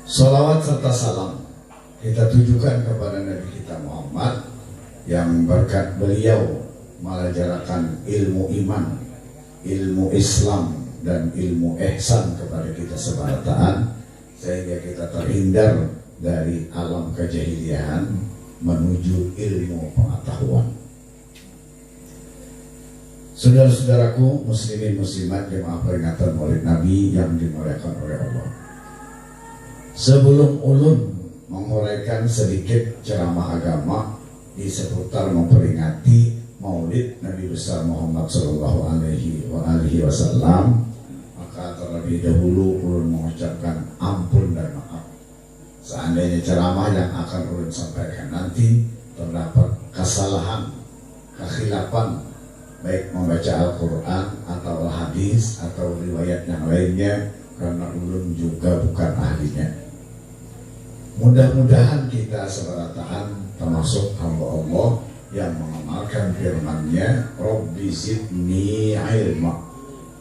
Salawat serta salam kita tujukan kepada Nabi kita Muhammad yang berkat beliau melajarakan ilmu iman, ilmu Islam, dan ilmu ihsan kepada kita sebarataan, sehingga kita terhindar dari alam kejahilian menuju ilmu pengetahuan. Saudara-saudaraku muslimin muslimat jemaah peringatan Maulid Nabi yang dimuliakan oleh Allah. Sebelum ulun menguraikan sedikit ceramah agama di seputar memperingati Maulid Nabi besar Muhammad Sallallahu Alaihi Wasallam, maka terlebih dahulu ulun mengucapkan ampun dan maaf. Seandainya ceramah yang akan ulun sampaikan nanti terdapat kesalahan, kekhilapan, baik membaca Al-Quran atau hadis atau riwayat yang lainnya, karena ulun juga bukan ahlinya. Mudah-mudahan kita sebarataan termasuk hamba Allah yang mengamalkan firman-Nya, Rabbi zidni ilma,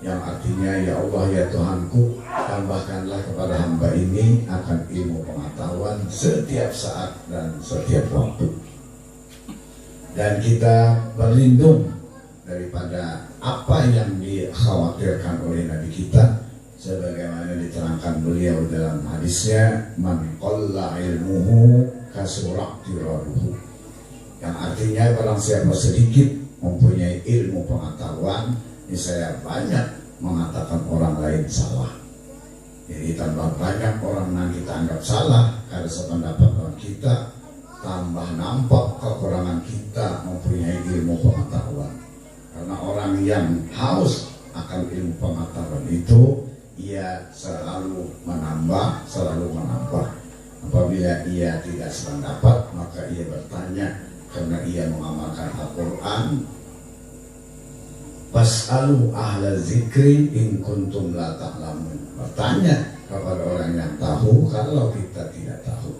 yang artinya ya Allah ya Tuhanku, tambahkanlah kepada hamba ini akan ilmu pengetahuan setiap saat dan setiap waktu. Dan kita berlindung daripada apa yang dikhawatirkan oleh Nabi kita, sebagaimana diterangkan beliau dalam hadisnya, man qalla ilmuhu kasura tiraduhu, yang artinya barang siapa sedikit mempunyai ilmu pengetahuan, niscaya banyak mengatakan orang lain salah. Jadi tambah banyak orang yang kita anggap salah karena sependapat kita, tambah nampak kekurangan kita mempunyai ilmu pengetahuan. Karena orang yang haus akan ilmu pengetahuan itu, ia selalu menambah. Apabila ia tidak sependapat, maka ia bertanya, karena ia mengamalkan Al-Quran, fas'alu ahla zikri in kuntum la ta'lamun. Bertanya kepada orang yang tahu kalau kita tidak tahu.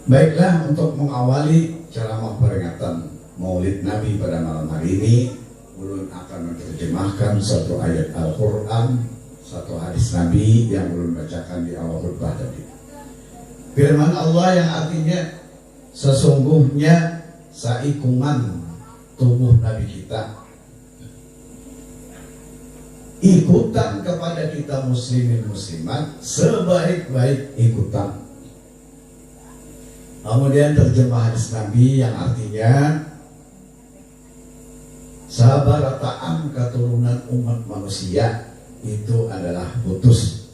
Baiklah, untuk mengawali ceramah peringatan Maulid Nabi pada malam hari ini, ulun akan menerjemahkan satu ayat Al-Quran, satu hadis Nabi yang ulun bacakan di awal khutbah tadi. Firman Allah yang artinya, sesungguhnya saikungan tubuh Nabi kita ikutan kepada kita muslimin muslimat sebaik-baik ikutan. Kemudian terjemah hadis Nabi yang artinya, sabarataan keturunan umat manusia itu adalah putus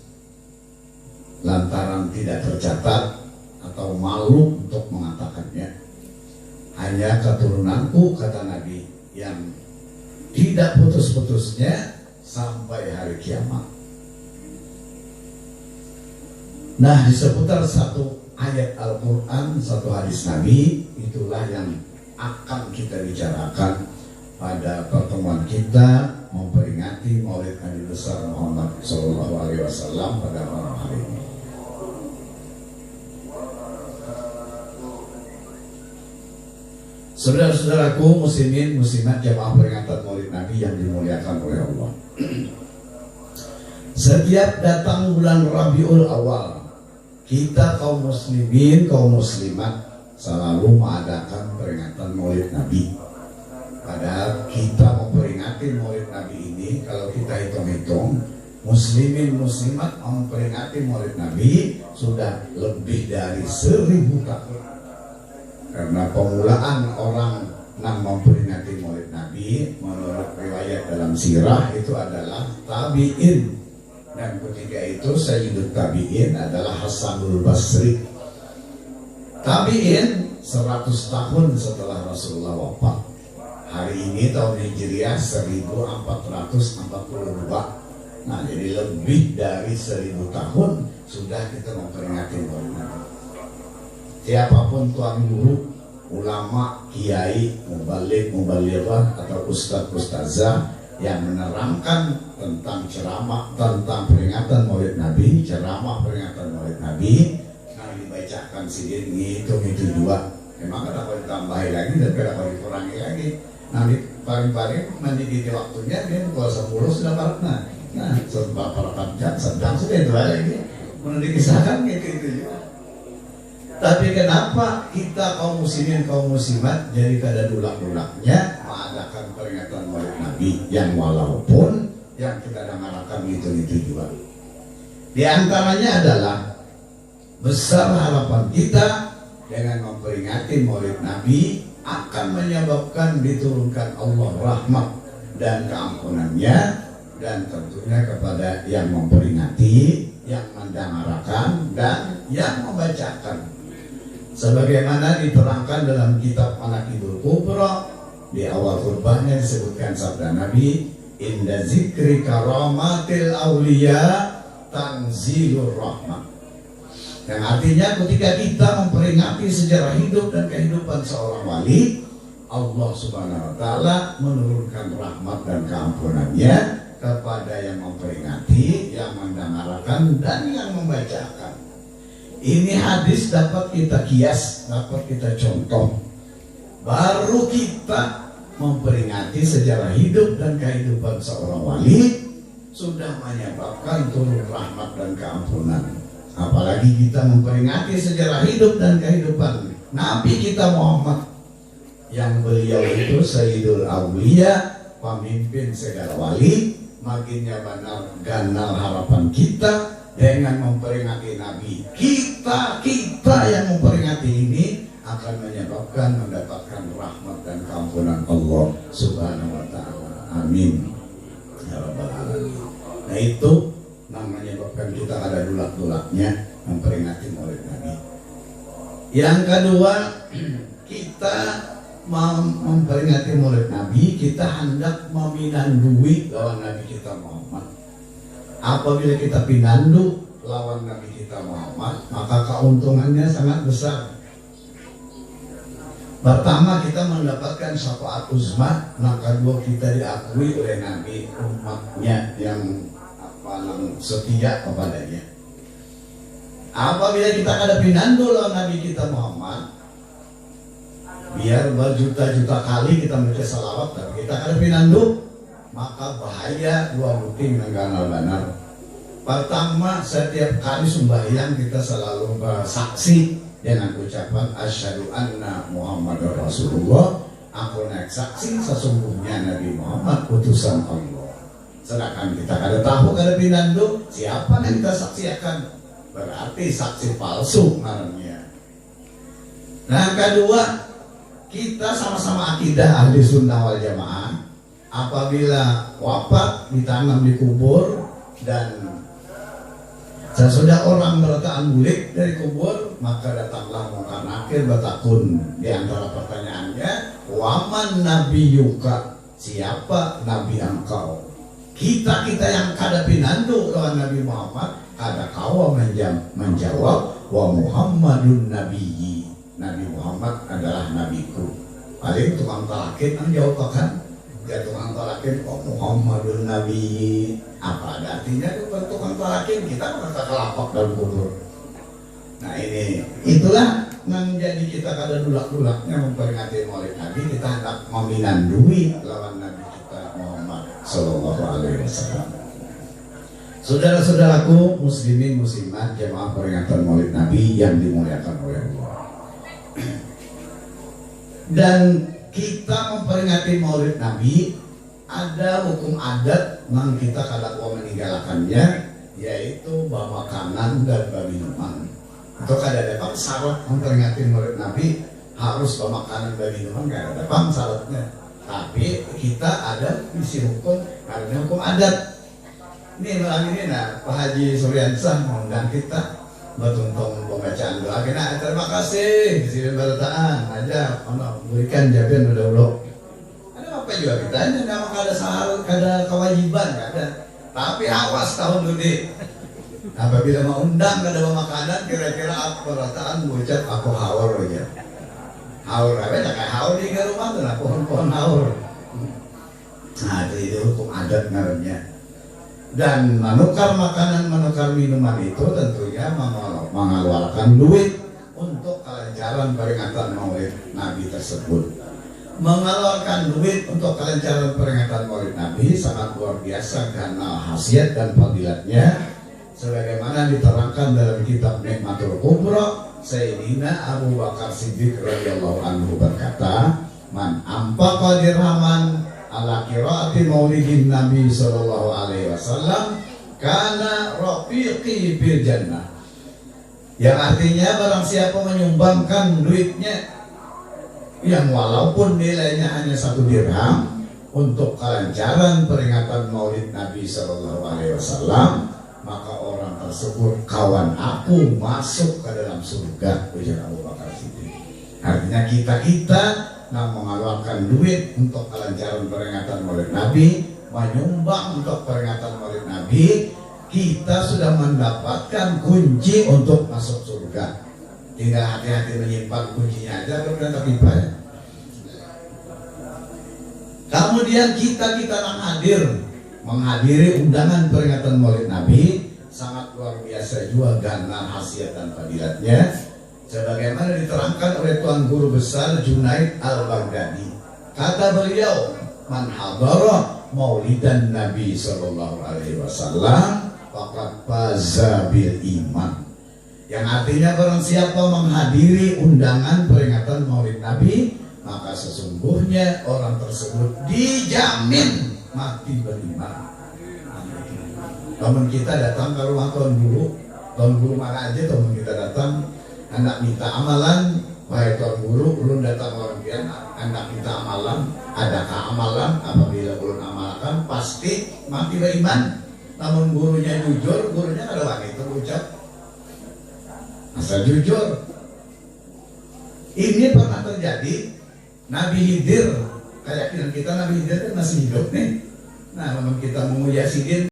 lantaran tidak tercatat atau malu untuk mengatakannya. Hanya keturunanku, kata Nabi, yang tidak putus-putusnya sampai hari kiamat. Nah, di seputar satu ayat Al-Quran, satu hadis Nabi, itulah yang akan kita bicarakan pada pertemuan kita memperingati Maulid Nabi besar Muhammad Sallallahu Alaihi Wasallam pada malam hari ini. Saudara-saudaraku muslimin muslimat jamaah peringatan Maulid Nabi yang dimuliakan oleh Allah. Setiap datang bulan Rabiul Awal, kita kaum muslimin, kaum muslimat selalu mengadakan peringatan Maulid Nabi. Padahal kita memperingati Maulid Nabi ini, kalau kita hitung-hitung, muslimin muslimat memperingati Maulid Nabi sudah lebih dari 1000 tahun. Karena pemulaan orang yang memperingati Maulid Nabi menurut riwayat dalam sirah itu adalah tabi'in, dan ketika itu Sayyidut Tabi'in adalah Hasanul Basri. Tabi'in 100 tahun setelah Rasulullah wafat. Hari ini tahun Hijriah 1442. Nah, jadi lebih dari 1000 tahun sudah kita memperingati Maulid Nabi. Siapapun tuan guru, ulama, kiai, mubalighah atau ustadz-ustazah yang menerangkan tentang ceramah tentang peringatan Maulid Nabi, ceramah peringatan Maulid Nabi, yang dibacakan sendiri ngitung itu dua. Memang ada kalau ditambahi lagi dan ada dikurangi lagi. Nanti paling-paling nanti di waktunya dia pukul 10 sudah parna. Nah, sebab para kamjat sedang sudah itu lagi. Menurut dikisahkan gitu juga. Tapi kenapa kita kaum muslimin kaum muslimat jadi kada dulak-dulaknya mengadakan peringatan Maulid Nabi yang walaupun yang kita dengarkan gitu juga. Di antaranya adalah besar harapan kita dengan memperingati Maulid Nabi akan menyebabkan diturunkan Allah rahmat dan keampunannya, dan tentunya kepada yang memperingati, yang mendengarkan, dan yang membacakan. Sebagaimana diterangkan dalam kitab Manaqibul Kubra, di awal khutbahnya disebutkan sabda Nabi, inda zikri karamatil awliya tanzilur rahmah. Yang artinya ketika kita memperingati sejarah hidup dan kehidupan seorang wali, Allah Subhanahu wa Ta'ala menurunkan rahmat dan keampunannya kepada yang memperingati, yang mendengarkan, dan yang membacakan. Ini hadis dapat kita kias, dapat kita contoh. Baru kita memperingati sejarah hidup dan kehidupan seorang wali sudah menyebabkan turun rahmat dan keampunan. Apalagi kita memperingati sejarah hidup dan kehidupan Nabi kita Muhammad, yang beliau itu Sayyidul Awliya, pemimpin segala wali. Makinnya benar ganal harapan kita dengan memperingati Nabi kita yang memperingati ini akan menyebabkan mendapatkan rahmat dan keampunan Allah Subhanahu wa Ta'ala. Amin ya rabbal alamin. Nah, itu menyebabkan kita ada dulak-dulaknya memperingati Maulid Nabi. Yang kedua, kita memperingati Maulid Nabi, kita hendak meminandui lawan Nabi kita Muhammad. Apabila kita pinandu lawan Nabi kita Muhammad, maka keuntungannya sangat besar. Pertama, kita mendapatkan syafaat uzma. Yang kedua, kita diakui oleh Nabi umatnya yang setia kepadanya. Apabila kita ada pinandu lawan Nabi kita Muhammad, biar berjuta-juta kali kita baca salawat, tapi kita ada pinandu, maka bahaya dua bukti mengganal benar. Pertama, setiap kali sembahyang kita selalu bersaksi dengan ucapan asyhadu anna Muhammadar Rasulullah, aku naik saksi sesungguhnya Nabi Muhammad utusan Allah. Sedangkan kita kada tahu, kada pinandu, siapa yang kita saksikan, berarti saksi palsu namanya. Nah, kedua, kita sama-sama akidah ahli sunnah wal jamaah. Apabila wafat ditanam di kubur, dan sesudah orang bertaan bulik dari kubur, maka datanglah mungkar nakir bertakun. Di antara pertanyaannya, waman nabiyuka, siapa nabi engkau? Kita yang kada pinandu lawan Nabi Muhammad, kada kawa menjawab wa Muhammadun nabiyyi, Nabi Muhammad adalah nabiku. Paling tukang talakin yang jawab kan, ya tukang talakin oh Muhammadun nabiyyi. Apa ada artinya itu tukang talakin? Kita merasa kelapak dalam kubur. Nah, itulah menjadi kita kada dulak-dulaknya memperingati Maulid Nabi. Kita hendak meminandui lawan Nabi kita Muhammad Sallallahu Alaihi Wasallam. Saudara-saudaraku muslimin muslimat jemaah peringatan Maulid Nabi yang dimuliakan oleh Allah. Dan kita memperingati Maulid Nabi, ada hukum adat yang kita kada meninggalkannya, yaitu bawa makanan dan bawa minuman. Itu kada ada bang syarat memperingati Maulid Nabi harus bawa makanan dan minuman, kada ada bang syaratnya. Tapi kita ada misi hukum karena hukum adat. Ini malam ini Pak Haji Suryansah mengundang kita bertuntung pembacaan doa. Terima kasih Sini Barataan aja berikan jawaban dulu. Ada apa juga kita ini memang ada syarat, ada kewajiban, ada. Tapi awas tahun ini. Apabila mau undang kada bawa makanan, kira-kira apa Barataan ucap aku haur aja. Haur apa ya kayak haur di rumah tuh lah, pohon-pohon haur. Nah, itu hukum adat namanya. Dan menukar makanan, menukar minuman itu tentunya mengeluarkan duit untuk kelancaran peringatan Maulid Nabi tersebut. mengeluarkan duit untuk kelancaran peringatan Maulid Nabi sangat luar biasa karena khasiat dan fadilatnya sebagaimana diterangkan dalam kitab Nikmatul Kubra. Sayyidina Abu Bakar Siddiq radhiyallahu anhu berkata, "Man anfaqa dirhaman ala qiraati maulidin Nabi sallallahu alaihi wasallam kana rafiqi fil jannah." Yang artinya barang siapa menyumbangkan duitnya yang walaupun nilainya hanya 1 dirham untuk kelancaran peringatan Maulid Nabi sallallahu alaihi wasallam, maka orang tersebut kawan aku masuk ke dalam surga, ujar Abu Bakar Siddiq. Artinya kita yang mengeluarkan duit untuk kelancaran peringatan Maulid Nabi, menyumbang untuk peringatan Maulid Nabi, kita sudah mendapatkan kunci untuk masuk surga. Tinggal hati-hati menyimpan kuncinya aja, kemudian terlibat. Kemudian kita yang hadir menghadiri undangan peringatan Maulid Nabi sangat luar biasa juga karena khasiat dan fadilatnya sebagaimana diterangkan oleh Tuan Guru Besar Junaid Al-Baghdadi. Kata beliau, "Man hadara maulidan Nabi sallallahu alaihi wasallam faqad faza bil iman." Yang artinya barang siapa menghadiri undangan peringatan Maulid Nabi, maka sesungguhnya orang tersebut dijamin mati beriman. Teman kita datang ke rumah Tuan Guru mana aja teman kita datang, hendak minta amalan, wahai Tuan Guru, ulun datang orang pian, hendak minta amalan, adakah amalan? Apabila ulun amalkan, pasti mati beriman. Namun gurunya jujur, gurunya ada wanita ucap asal jujur. Ini pernah terjadi. Nabi Khidir, keyakinan kita Nabi Khidir kan masih hidup nih. Nah, memang kita menguji Sidin